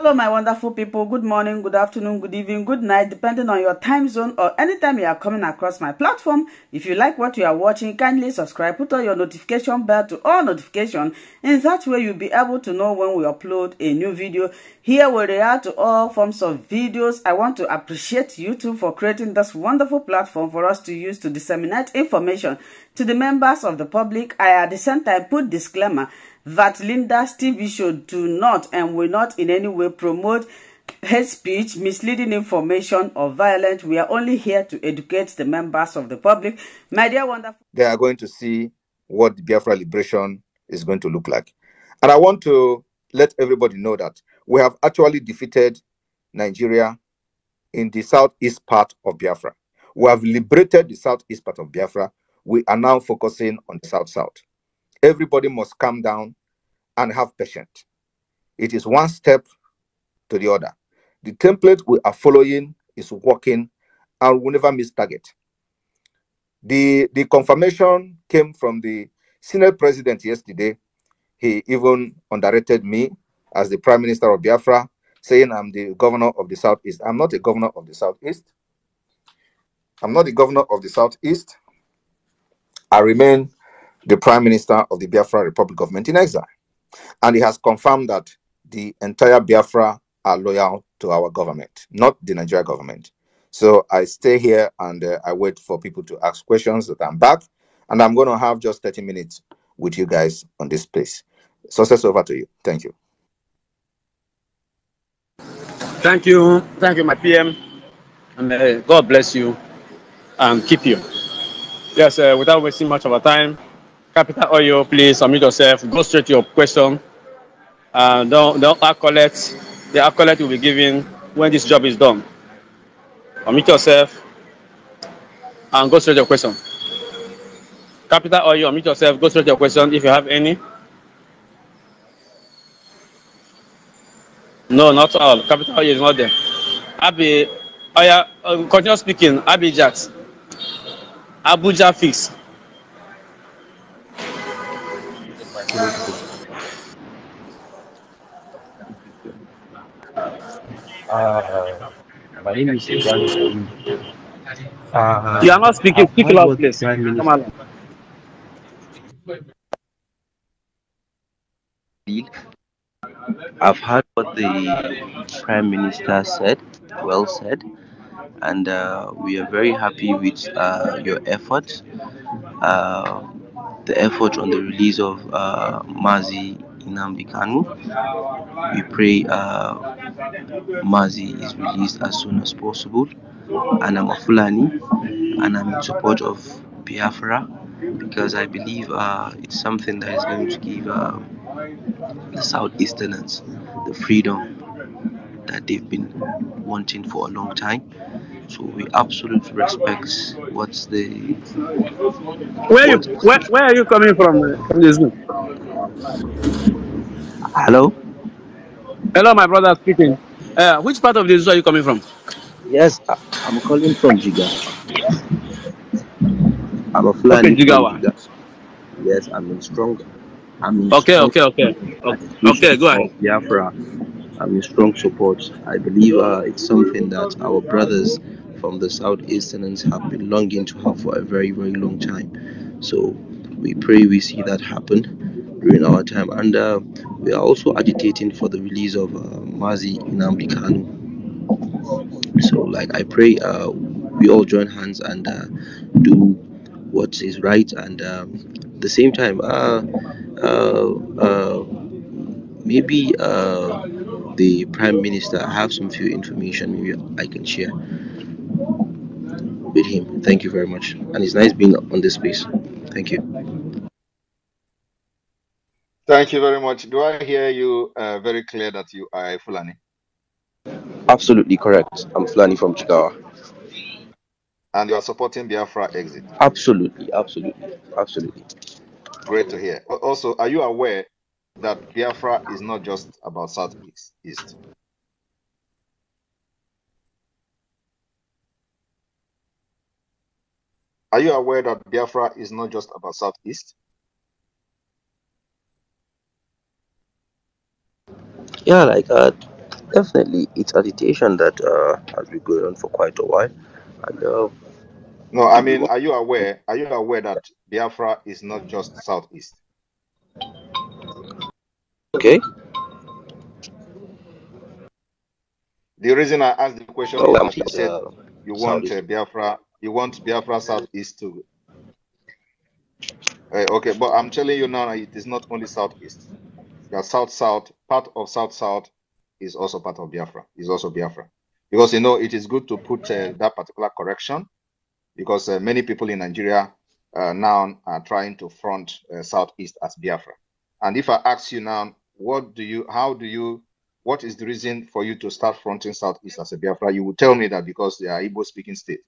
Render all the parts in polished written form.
Hello, my wonderful people. Good morning, good afternoon, good evening, good night, depending on your time zone or anytime you are coming across my platform. If you like what you are watching, kindly subscribe, put on your notification bell to all notifications. In that way, you'll be able to know when we upload a new video. Here we react to all forms of videos. I want to appreciate YouTube for creating this wonderful platform for us to use to disseminate information to the members of the public. I at the same time put disclaimer that Linda's TV show do not and will not in any way promote hate speech, misleading information, or violence. We are only here to educate the members of the public. My dear wonderful, they are going to see what the Biafra liberation is going to look like. And I want to let everybody know that we have actually defeated Nigeria in the southeast part of Biafra. We have liberated the southeast part of Biafra. We are now focusing on the south-south. Everybody must calm down and have patience. It is one step to the other. The template we are following is working and we never miss target. The confirmation came from the Senate president yesterday. He even underrated me as the Prime Minister of Biafra, saying I'm the governor of the Southeast. I'm not a governor of the Southeast. I'm not the governor of the Southeast. I remain the Prime Minister of the Biafra Republic Government in Exile. And he has confirmed that the entire Biafra are loyal to our government, not the Nigeria government. So I stay here and I wait for people to ask questions that I'm back. And I'm going to have just 30 minutes with you guys on this place. Success over to you. Thank you. Thank you. Thank you, my PM. And God bless you and keep you. Yes, without wasting much of our time, Capital Oil, please unmute yourself. Go straight to your question. Don't accolade. The accolade will be given when this job is done. Unmute yourself and go straight to your question. Capital Oil, unmute yourself. Go straight to your question if you have any. No, not all. Capital Oil is not there. Abi, continue speaking. Abi Jax. Abuja fix. My name is Exile. You are not speaking. Speak loud, please. Come on. I've heard what the Prime Minister said, well said, and we are very happy with your efforts. The effort on the release of Mazi Nnamdi Kanu. We pray Mazi is released as soon as possible. And I'm a Fulani, and I'm in support of Biafra because I believe it's something that is going to give the Southeasterners the freedom that they've been wanting for a long time. So we absolutely respect what's the. Where are you coming from this group? Hello? Hello, my brother speaking. Which part of the zoo are you coming from? Yes, I'm calling from Jigawa. I'm a Fulani Okay, Jigawa. from Jigawa. Yes, I'm in strong. Okay, go ahead. Biafra. I'm in strong support. I believe it's something that our brothers from the Southeasterners have been longing to have for a very, very long time. So we pray we see that happen during our time. And we are also agitating for the release of Mazi Nnamdi Kanu. So, like, I pray we all join hands and do what is right. And the same time, maybe the Prime Minister, I have some few information maybe I can share with him. Thank you very much. And it's nice being on this space. Thank you. Thank you very much. Do I hear you very clear that you are a Fulani? Absolutely correct. I'm Fulani from Chicago. And you are supporting Biafra exit? Absolutely. Great to hear. Also, are you aware that Biafra is not just about Southeast? Are you aware that Biafra is not just about Southeast? Yeah, like Definitely, it's agitation that has been going on for quite a while, and No, I we mean, want. are you aware that Biafra is not just southeast? Okay. The reason I asked the question Oh, is I'm that you said Southeast. You want Biafra southeast to. Okay, but I'm telling you now, it is not only southeast. The south-south part of south-south is also part of Biafra. Is also Biafra, because it is good to put that particular correction, because many people in Nigeria now are trying to front southeast as Biafra. And if I ask you now, what is the reason for you to start fronting southeast as a Biafra? You will tell me that because they are Igbo-speaking state.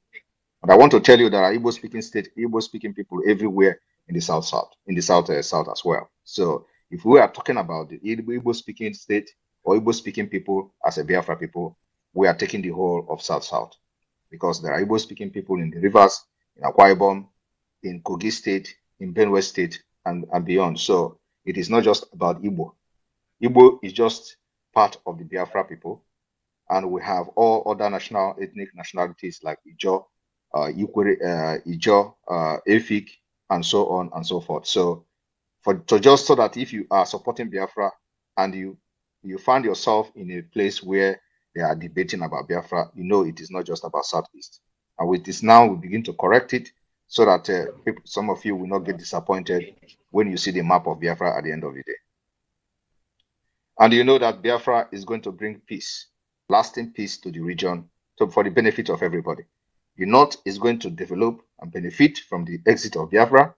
But I want to tell you there are Igbo-speaking state, Igbo-speaking people everywhere in the south-south, in the south as well. So if we are talking about the Igbo-speaking state or Igbo-speaking people as a Biafra people, we are taking the whole of south-south, because there are Igbo-speaking people in the rivers, in Akwa Ibom, in Kogi State, in Benue State, and beyond. So it is not just about Igbo. Igbo is just part of the Biafra people, and we have all other ethnic nationalities like Ijo, Ikwere, Ijo, Efik, and so on and so forth. So just so that if you are supporting Biafra and you find yourself in a place where they are debating about Biafra, it is not just about Southeast. And with this now, we begin to correct it so that some of you will not get disappointed when you see the map of Biafra at the end of the day. And you know that Biafra is going to bring peace, lasting peace to the region, for the benefit of everybody. The North is going to develop and benefit from the exit of Biafra.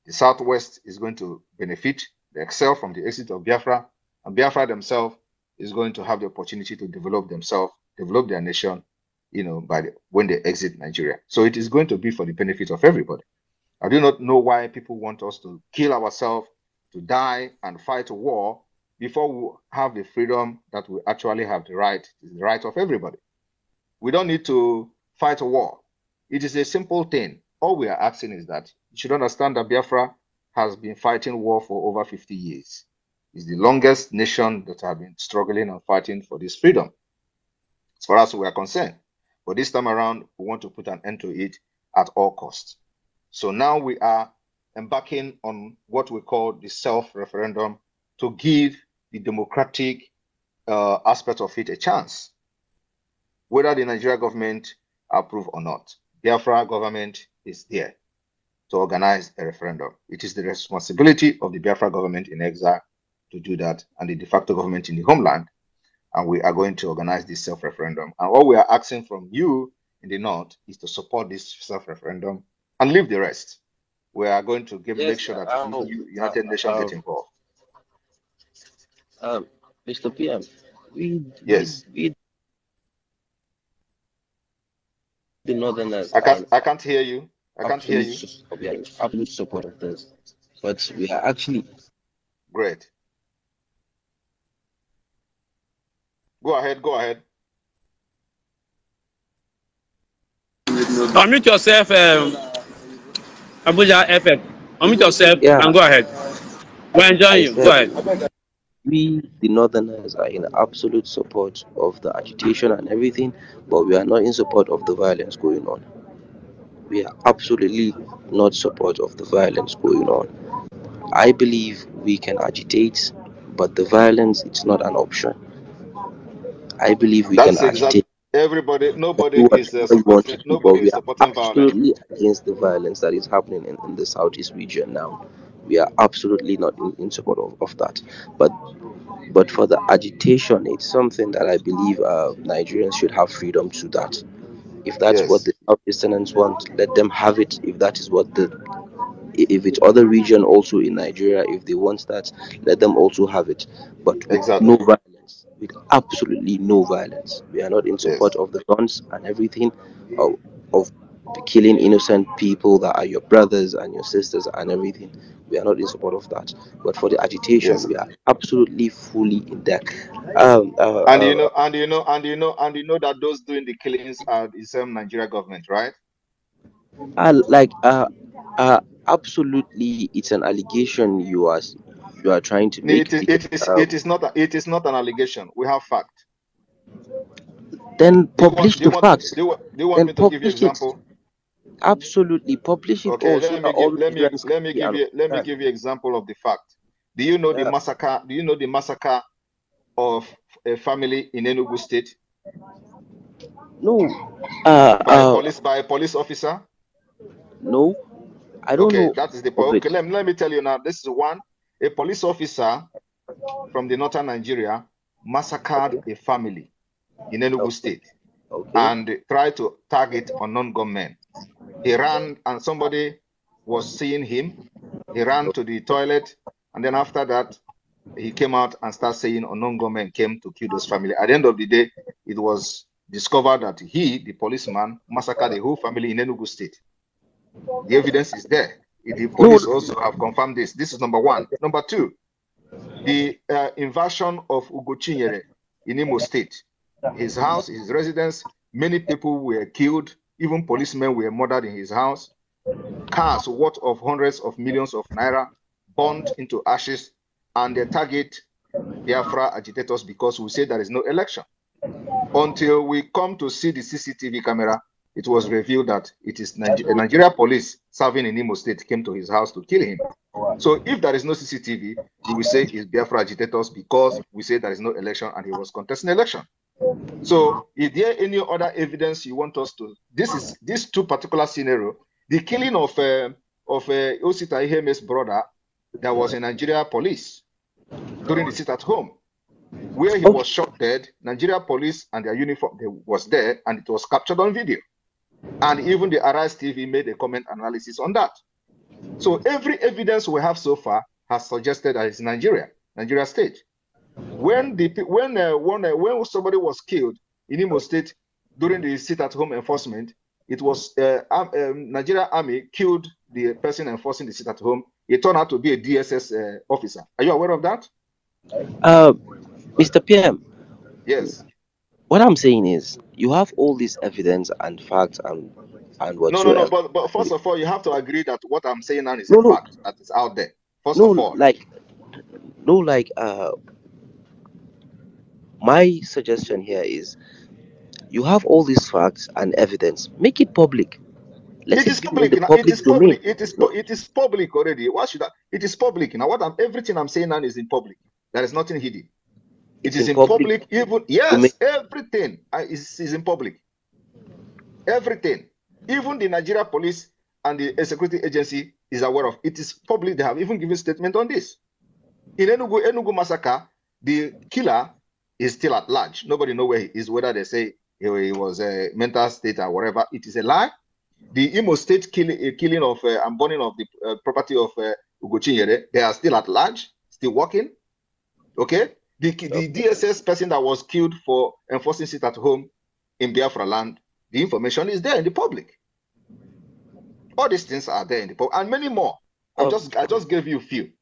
The Southwest is going to benefit, excel from the exit of Biafra. And Biafra themselves is going to have the opportunity to develop themselves, develop their nation, when they exit Nigeria. So it is going to be for the benefit of everybody. I do not know why people want us to kill ourselves, to die and fight a war before we have the freedom that we actually have the right of everybody. We don't need to fight a war. It is a simple thing. All we are asking is that you should understand that Biafra has been fighting war for over 50 years. It's the longest nation that have been struggling and fighting for this freedom, as far as we are concerned. But this time around, we want to put an end to it at all costs. So now we are embarking on what we call the self-referendum to give the democratic aspect of it a chance, whether the Nigeria government approve or not. Biafra government is there to organize a referendum. It is the responsibility of the Biafra government in exile to do that, and the de facto government in the homeland. And we are going to organize this self-referendum. And all we are asking from you in the North is to support this self-referendum and leave the rest. We are going to make sure that United Nations get involved. Mr. PM, Yes. we the Northerners I can't hear you. I can't hear you. We are in absolute support of this, but we are actually great. Go ahead. Unmute yourself, Abuja FM. Unmute yourself and go ahead. We're enjoying you. Go ahead. We, the Northerners, are in absolute support of the agitation and everything, but we are not in support of the violence going on. We are absolutely not support of the violence going on. I believe we can agitate, but the violence, it's not an option. I believe we can agitate. Nobody is supporting absolutely against the violence that is happening in the southeast region now. We are absolutely not in support of that. But for the agitation, it's something that I believe Nigerians should have freedom to that. If that's what the Southeasterners want, let them have it. If that is what if it's other region also in Nigeria, if they want that, let them also have it. But with no violence, with absolutely no violence. We are not in support of the guns and everything, of killing innocent people that are your brothers and your sisters and everything. We are not in support of that. But for the agitation, we are absolutely fully in there. And you know that those doing the killings are the same Nigeria government, right? Absolutely, it's an allegation you are trying to make. It is not an allegation. We have fact. then publish the facts. Do you want Then me to give you publish it. example? Absolutely, publish it Okay, all so that all Nigerians let me can give you example of the fact. Do you know the massacre? Do you know the massacre of a family in Enugu State? No. By a police officer? No, I don't know. That is the point. Okay, let me tell you now. This is one. A police officer from the northern Nigeria massacred a family in Enugu State and tried to target unknown gunmen. He ran and somebody was seeing him. He ran to the toilet, and then after that, he came out and started saying unknown gunmen came to kill those family. At the end of the day, it was discovered that he, the policeman, massacred the whole family in Enugu State. The evidence is there. The police also have confirmed this. This is number one. Number two, the invasion of Ugochinyere in Imo State. His house, his residence, many people were killed. Even policemen were murdered in his house. Cars worth of hundreds of millions of naira burned into ashes, and they target Biafra agitators because we say there is no election. Until we come to see the CCTV camera, it was revealed that it is Nigeria police serving in Imo State came to his house to kill him. So if there is no CCTV, we will say it's Biafra agitators because we say there is no election and he was contesting election. So is there any other evidence you want us to? This two particular scenario, the killing of Osita Iheme's brother, that was in Nigeria police during the sit at home, where he was shot dead. Nigeria police and their uniform was there, and it was captured on video. And even the Arise TV made a comment analysis on that. So every evidence we have so far has suggested that it's Nigeria state. When somebody was killed in Imo State during the sit-at-home enforcement, it was Nigeria Army killed the person enforcing the sit-at-home. It turned out to be a DSS officer. Are you aware of that? Mr. PM. Yes. What I'm saying is, you have all this evidence and facts and whatsoever. No. But first of all, you have to agree that what I'm saying now is a fact that is out there. First of all, my suggestion here is, you have all these facts and evidence. Make it public. It is public. It is public already. Why should I? It is public. Now, everything I'm saying now is in public. There is nothing hidden. It is in public. Even everything is in public. Everything, even the Nigeria police and the security agency is aware of. It is public. They have even given statement on this. In Enugu massacre, the killer is still at large. Nobody knows where he is. Whether they say he was a mental state or whatever, it is a lie. The Imo State killing of and burning of the property of Ugochinyere, they are still at large, still working. Okay. The DSS person that was killed for enforcing sit at home in Biafra land, the information is there in the public. All these things are there in the public, and many more. I just gave you a few.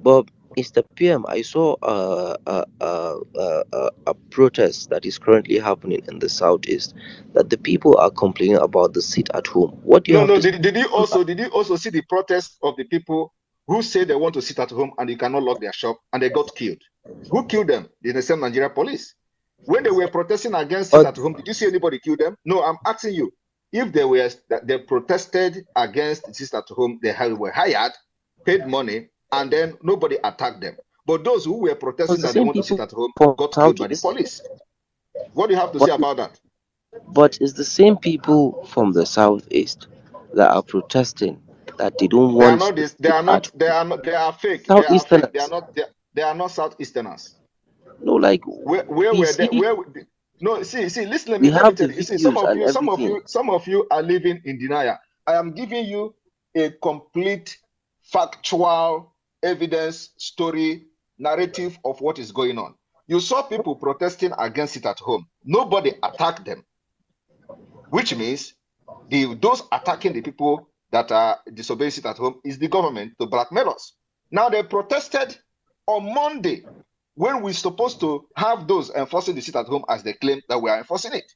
But Mr. PM, I saw a protest that is currently happening in the southeast, that the people are complaining about the sit at home. What do you have to say? Did you also see the protest of the people who say they want to sit at home and you cannot lock their shop and they got killed? Who killed them? The same Nigeria police. When they were protesting against sit at home, did you see anybody kill them? No, I'm asking you. If they protested against sit at home, they were hired, paid money, and then nobody attacked them. But those who were protesting that they want to sit at home got killed by the police. What do you have to say about that? But it's the same people from the southeast that are protesting that they don't want. They are fake. They are not Southeasterners. No, like where were they? Listen, let me tell you. See, some of you are living in denial. I am giving you a complete factual evidence, story, narrative of what is going on. You saw people protesting against it at home. Nobody attacked them, which means those attacking the people that are disobeying it at home is the government to blackmail us. Now they protested on Monday when we're supposed to have those enforcing the sit at home as they claim that we are enforcing it.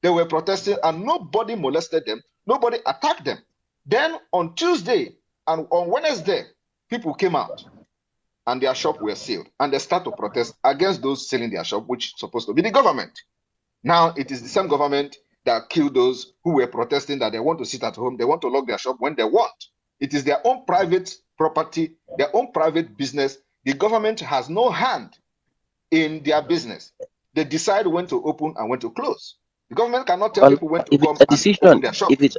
They were protesting and nobody molested them. Nobody attacked them. Then on Tuesday and on Wednesday, people came out and their shop were sealed and they start to protest against those selling their shop, which is supposed to be the government. Now it is the same government that killed those who were protesting that they want to sit at home, they want to lock their shop when they want. It is their own private property, their own private business. The government has no hand in their business. They decide when to open and when to close. The government cannot tell Well, people when to if come it's a and open decision, their shop. if it's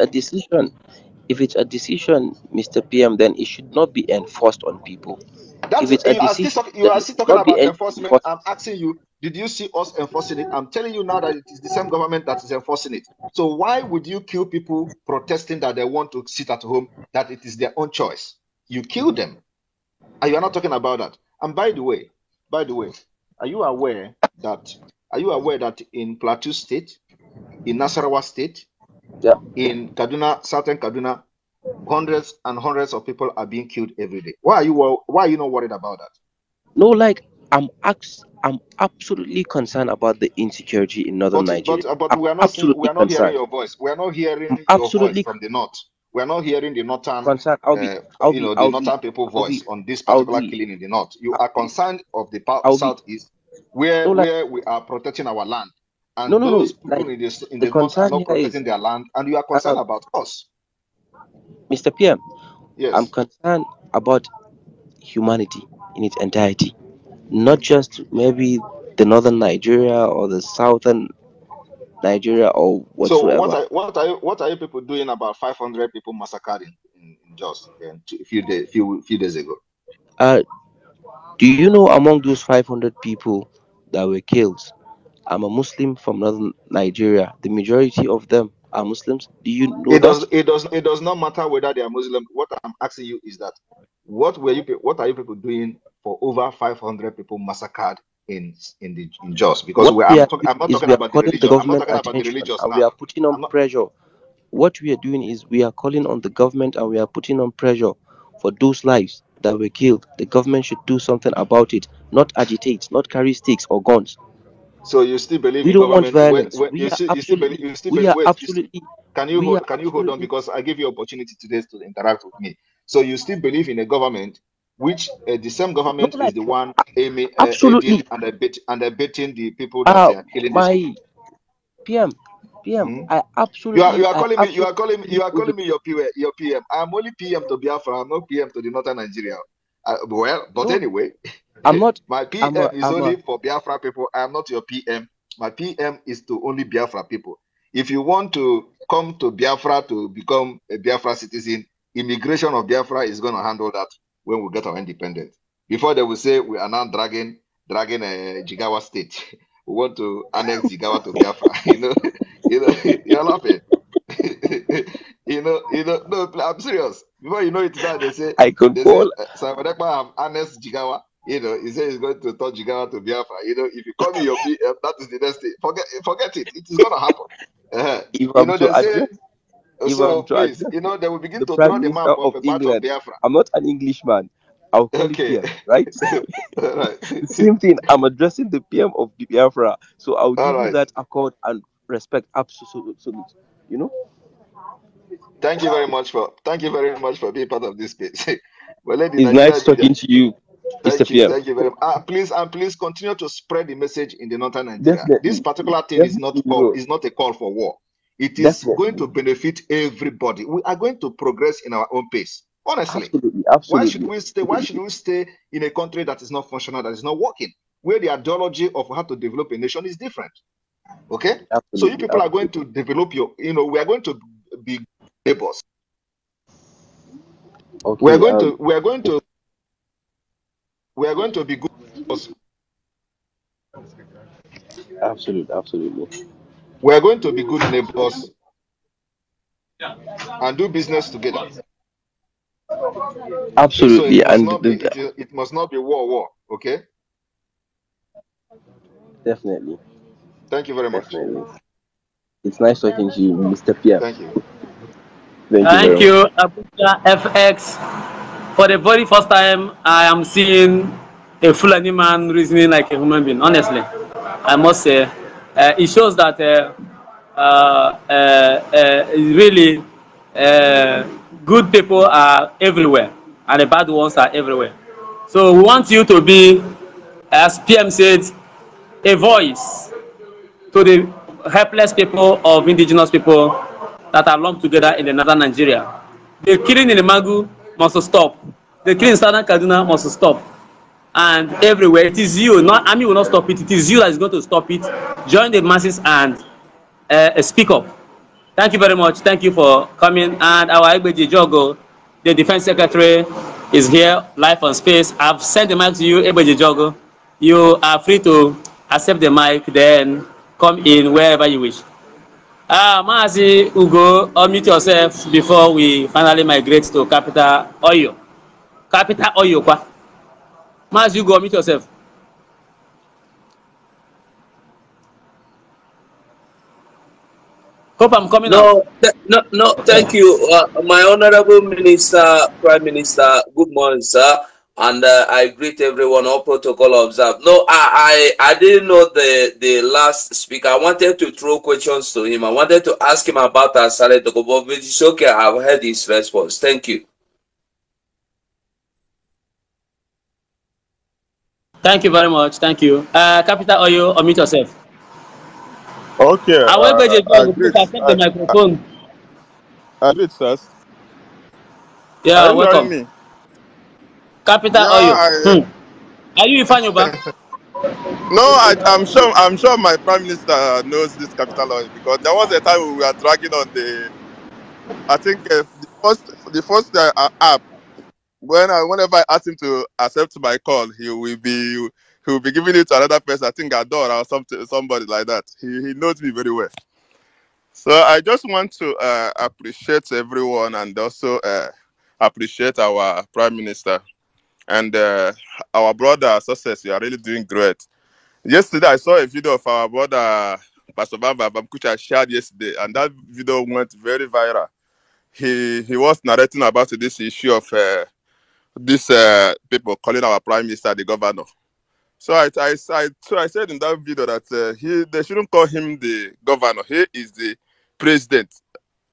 a decision, Mr. PM, then it should not be enforced on people. If That's it's a decision, you then are it still should talking not be about enforcement. enforced. I'm asking you, did you see us enforcing it? I'm telling you now that it is the same government that is enforcing it. So why would you kill people protesting that they want to sit at home, that it is their own choice? You kill them. And you are not talking about that. And by the way, are you aware that in Plateau State, in Nasarawa State, Yeah. in Kaduna, Southern Kaduna, hundreds and hundreds of people are being killed every day? Why are you not worried about that? No, like I'm absolutely concerned about the insecurity in northern Nigeria. But I'm we are not seeing, we absolutely are not hearing concerned. your voice. We are not I'm hearing your voice absolutely from the north. We are not hearing the northern, concerned. the northern people voice on this particular killing in the north. You are concerned of the I'll be southeast, where no like we are protecting our land, no and no no those like people in the the north are concern not here is protecting their land, and you are concerned about us. Mr. PM, I'm Yes. concerned about humanity in its entirety, not just maybe the northern Nigeria or the southern Nigeria or So whatsoever. what are you people doing about 500 people massacred in Jos a few days ago? Uh, do you know among those 500 people that were killed, I'm a Muslim from northern Nigeria. The majority of them are Muslims. Do you know that? It does not matter whether they are Muslim. What I'm asking you is that what are you people doing for over 500 people massacred in Jos? Because What we are doing I'm not is talking we are about the calling the religion. I'm not government talking about the attention religious and we now. are putting on I'm not pressure. What we are doing is we are calling on the government and we are putting on pressure for those lives that were killed. The government should do something about it, not agitate, not carry sticks or guns. So you still believe We in don't want government violence. when you still believe, wait, We are can you hold on, absolutely, because I give you opportunity today to interact with me. So you still believe in a government which the same no, government is like, the one aiding absolutely. and abetting the people that are killing these My people. PM, Mhm. You absolutely are calling me your PM. I'm only PM to Biafra. I'm not PM to the northern Nigeria. But no, anyway, I'm not. my I'm a. PM is I'm a. only for Biafra people. I am not your PM. My PM is to only Biafra people. If you want to come to Biafra to become a Biafra citizen, immigration of Biafra is going to handle that when we get our independence. Before they will say we are now dragging a Jigawa state. We want to annex Jigawa to Biafra. You're laughing. No, I'm serious. Before you know it, now I could they say, call. Simon Ekpa have annexed Jigawa. He said he's going to turn Jigawa to Biafra. If you call me your PM, that is the next thing. Forget it. It is going to happen. Uh-huh. If I'm to They say, address, if so I'm to please, address they will begin the to Prime draw the Minister map of of a part of England, Biafra. I'm not an Englishman. I'll call it Okay. PM, right? All right. The same thing. I'm addressing the PM of Biafra, so I'll All give you right. that accord and respect. Absolute. You know, Thank you very much for being part of this space. Well, let the it's Nigerian nice media. talking to you, Mr. PM. Thank you very much. Please continue to spread the message in the northern Nigeria. This Definitely, particular thing definitely we will. is not a call for war. It is going Definitely, to benefit everybody. We are going to progress in our own pace. Honestly, absolutely, why should absolutely, we stay? Why should we stay in a country that is not functional, that is not working, where the ideology of how to develop a nation is different? Okay, so you absolutely, people are going absolutely. to develop we are going to be neighbors. Okay. We are going to be good neighbors. Absolutely, absolutely, We are going to be good neighbors and do business together. So absolutely, and it must not be war. Okay. definitely, Thank you very much. definitely. It's nice talking to you, Mr. PM. Thank you. Thank you very Thank much. you, Abuja FX. For the very first time, I am seeing a Fulani man reasoning like a human being. Honestly, I must say, it shows that really good people are everywhere, and the bad ones are everywhere. So we want you to be, as PM said, a voice to the helpless people, of indigenous people that are lumped together in the northern Nigeria. The killing in the Magu must stop. The killing in southern Kaduna must stop. And everywhere, it is you, not army will not stop it. It is you that is going to stop it. Join the masses and speak up. Thank you very much. Thank you for coming. And our Egbeji Jogo, the Defense Secretary, is here live on space. I've sent the mic to you, Egbeji Jogo. You are free to accept the mic, then come in wherever you wish. Mazi Ugo, unmute yourself before we finally migrate to Capital Oyo. Capital Oyo, kwa. Mazi Ugo, unmute yourself. Hope I'm coming out. No, thank you. My Honorable Minister, Prime Minister, good morning, sir. And I greet everyone, all protocol observed. No, I didn't know the last speaker. I wanted to throw questions to him. I wanted to ask him about Asale Tokobo, but it's okay. I've heard his response. Thank you. Thank you very much. Thank you. Capital Oyo, unmute yourself. Okay. I accept the microphone. I did, sir. Yeah, are you welcome. Hearing me? Capital Oyo. Are you Ifanyoba? No, I'm sure my Prime Minister knows this Capital Oyo, because there was a time we were dragging on the. I think the first app. Whenever I ask him to accept my call, he will be giving it to another person. I think Adore or somebody like that. He knows me very well. So I just want to appreciate everyone, and also appreciate our Prime Minister and our brother Success. You are really doing great. Yesterday I saw a video of our brother Pastor Baba Bamkucha shared yesterday, and that video went very viral. He was narrating about this issue of these people calling our Prime Minister the governor. So I said in that video that they shouldn't call him the governor. He is the president,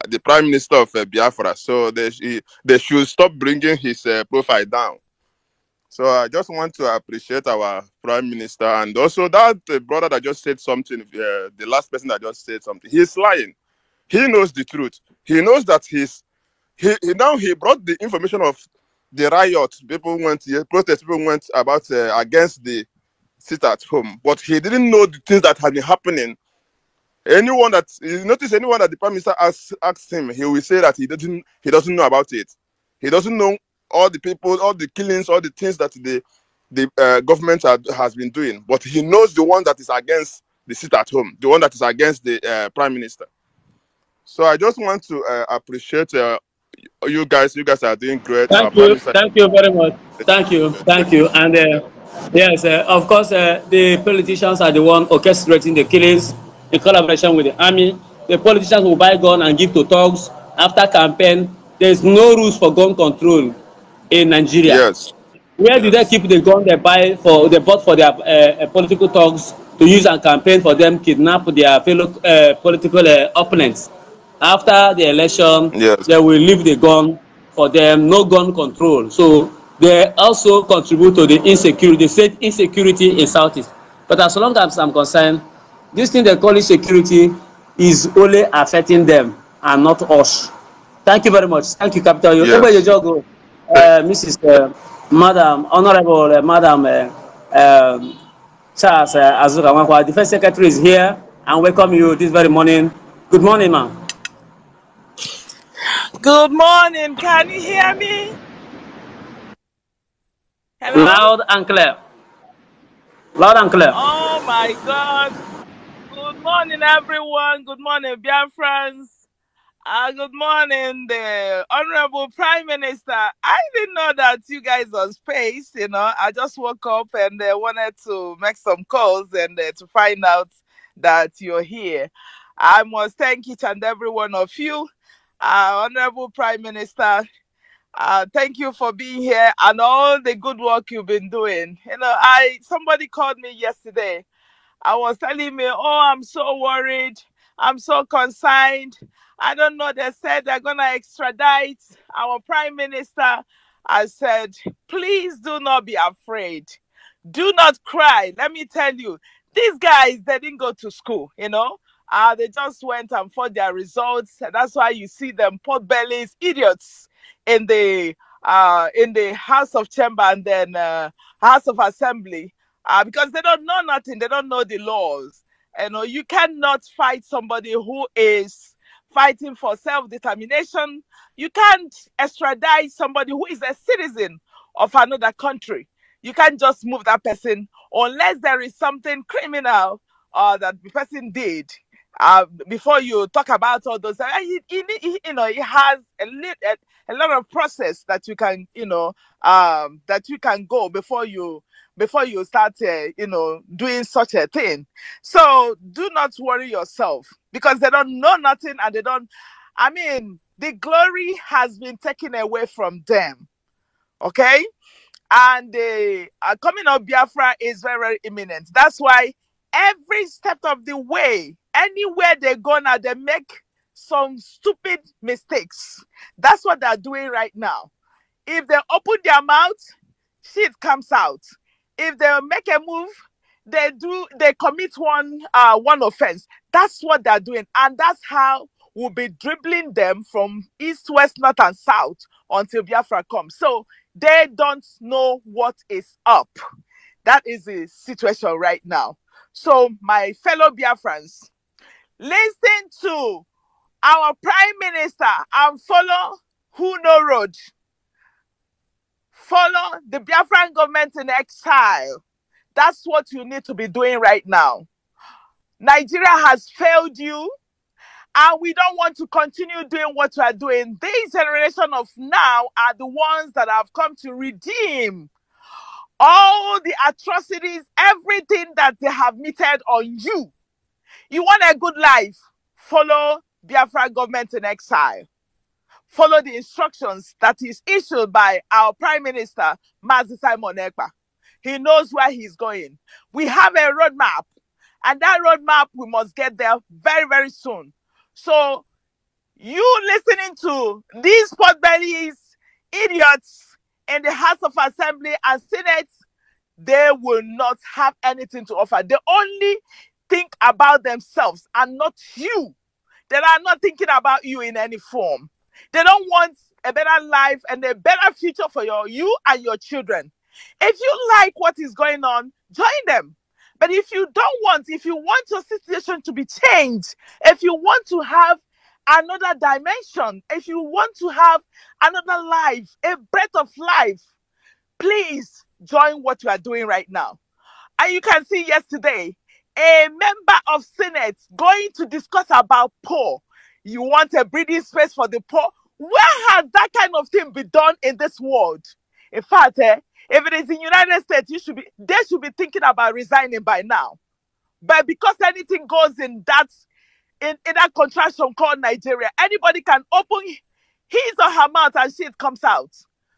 the Prime Minister of Biafra. So they should stop bringing his profile down. So I just want to appreciate our Prime Minister, and also that brother that just said something, the last person that just said something. He's lying. He knows the truth. He knows that he brought the information of the riot. Protest people went about against the sit at home, but he didn't know the things that had been happening. Anyone that the Prime Minister asks him, he will say that he doesn't know about it. He doesn't know all the people, all the killings, all the things that the government has been doing. But he knows the one that is against the sit at home, the one that is against the Prime Minister. So I just want to appreciate you guys. You guys are doing great. Thank you. Thank you very much. Thank you. Thank you. And yes, of course, the politicians are the one orchestrating the killings in collaboration with the army. The politicians will buy gun and give to thugs after campaign. There is no rules for gun control in Nigeria. Yes. Where do they keep the gun they bought for their political thugs to use and campaign for them, kidnap their fellow political opponents? After the election, they will leave the gun for them, no gun control. So they also contribute to the insecurity, the state insecurity in Southeast. But as long as I'm concerned, this thing they call insecurity is only affecting them and not us. Thank you very much. Thank you, Capital. Yes. Mrs. Madam, Honorable Madam Charles Azuka, Defense Secretary is here and welcome you this very morning. Good morning, ma'am. Good morning. Can you hear me? Hello? Loud and clear. Loud and clear. Oh my God. Good morning, everyone. Good morning, Biafrans. Good morning, the Honorable Prime Minister. I didn't know that you guys on space, I just woke up and wanted to make some calls and to find out that you're here. I must thank each and every one of you. Honorable Prime Minister, thank you for being here and all the good work you've been doing. Somebody called me yesterday. I was telling me, oh, I'm so worried. I'm so concerned. I don't know. They said they're going to extradite our Prime Minister. I said, please do not be afraid. Do not cry. Let me tell you, these guys, they didn't go to school, They just went and fought their results. That's why you see them pot bellies, idiots in the House of Chamber and then House of Assembly, because they don't know nothing. They don't know the laws. You cannot fight somebody who is fighting for self-determination. You can't extradite somebody who is a citizen of another country. You can't just move that person unless there is something criminal that the person did. Before you talk about all those, it has a lot of process that you can, that you can go before you start, doing such a thing. So do not worry yourself, because they don't know nothing, and they don't. I mean, the glory has been taken away from them. Okay. And the coming of Biafra is very, very imminent. That's why every step of the way, anywhere they go now, they make some stupid mistakes. That's what they're doing right now. If they open their mouth, shit comes out. If they make a move, they commit one offense. That's what they're doing. And that's how we'll be dribbling them from east, west, north, and south until Biafra comes. So they don't know what is up. That is the situation right now. So my fellow Biafrans, listen to our Prime Minister and follow Who No Road. Follow the Biafran government in exile. That's what you need to be doing right now. Nigeria has failed you, and we don't want to continue doing what we are doing. This generation of now are the ones that have come to redeem all the atrocities, everything that they have meted on you. You want a good life? Follow Biafra government in exile. Follow the instructions that is issued by our Prime Minister, Mazi Simon Ekpa. He knows where he's going. We have a roadmap, and that roadmap, we must get there very, very soon. So you listening to these potbellies, idiots in the House of Assembly and Senate, they will not have anything to offer. They only think about themselves and not you. They are not thinking about you in any form. They don't want a better life and a better future for you and your children. If you like what is going on, join them. But if you don't want, if you want your situation to be changed, if you want to have another dimension, if you want to have another life, a breath of life, please join what you are doing right now. And you can see yesterday, a member of Senate going to discuss about poor. You want a breathing space for the poor? Where has that kind of thing been done in this world? In fact, if it is in United States, they should be thinking about resigning by now. But because anything goes in that contraction called Nigeria, anybody can open his or her mouth and shit comes out.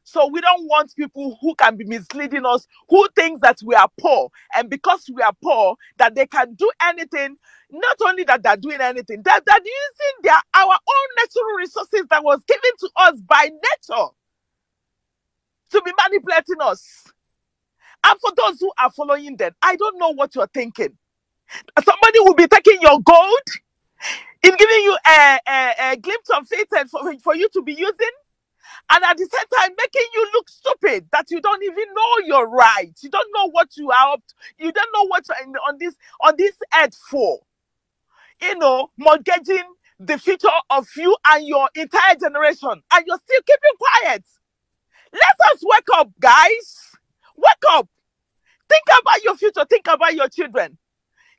So we don't want people who can be misleading us, who think that we are poor, and because we are poor, that they can do anything. Not only that they're doing anything, that they're using our own natural resources that was given to us by nature to be manipulating us. And for those who are following them, I don't know what you're thinking. Somebody will be taking your gold, in giving you a glimpse of it for you to be using, and at the same time making you look stupid, that you don't even know your rights. You don't know what you are up to. You don't know what you're on this earth for. Mortgaging the future of you and your entire generation, and you're still keeping quiet. Let us wake up, guys. Wake up. Think about your future. Think about your children.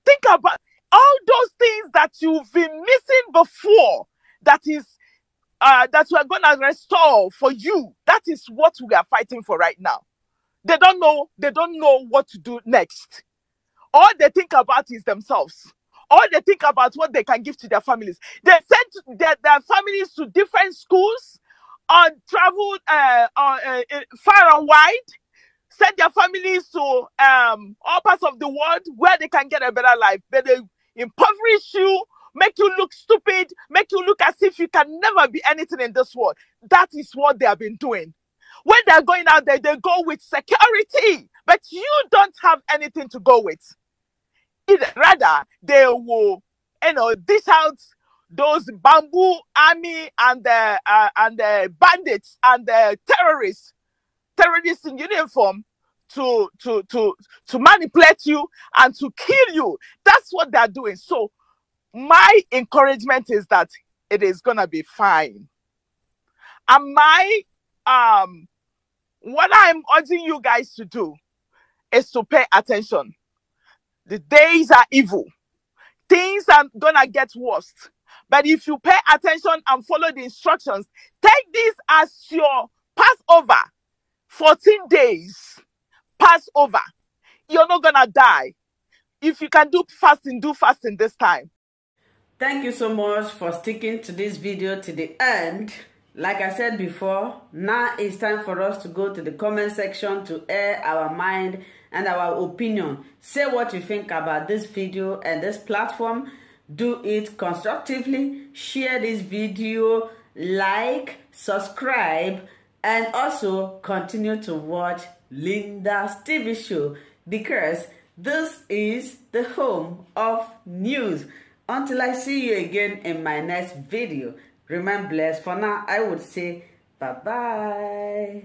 Think about all those things that you've been missing before, that we're going to restore for you. That is what we are fighting for right now. They don't know what to do next. All they think about is themselves. All they think about what they can give to their families. They sent their families to different schools, traveled far and wide, send their families to all parts of the world where they can get a better life. But they impoverish you, make you look stupid, make you look as if you can never be anything in this world. That is what they have been doing. When they're going out there, they go with security, but you don't have anything to go with. Rather, they will dish out those bamboo army and the bandits and the terrorists in uniform to manipulate you and to kill you. That's what they're doing. So my encouragement is that it is gonna be fine. And what I'm urging you guys to do is to pay attention. The days are evil. Things are gonna get worse. But if you pay attention and follow the instructions, take this as your Passover. 14 days. Passover. You're not gonna die. If you can do fasting this time. Thank you so much for sticking to this video to the end. Like I said before, now it's time for us to go to the comment section to air our mind and our opinion. Say what you think about this video and this platform. Do it constructively. Share this video, like, subscribe, and also continue to watch Linda's TV show, because this is the home of news. Until I see you again in my next video, remain blessed. For now, I would say bye-bye.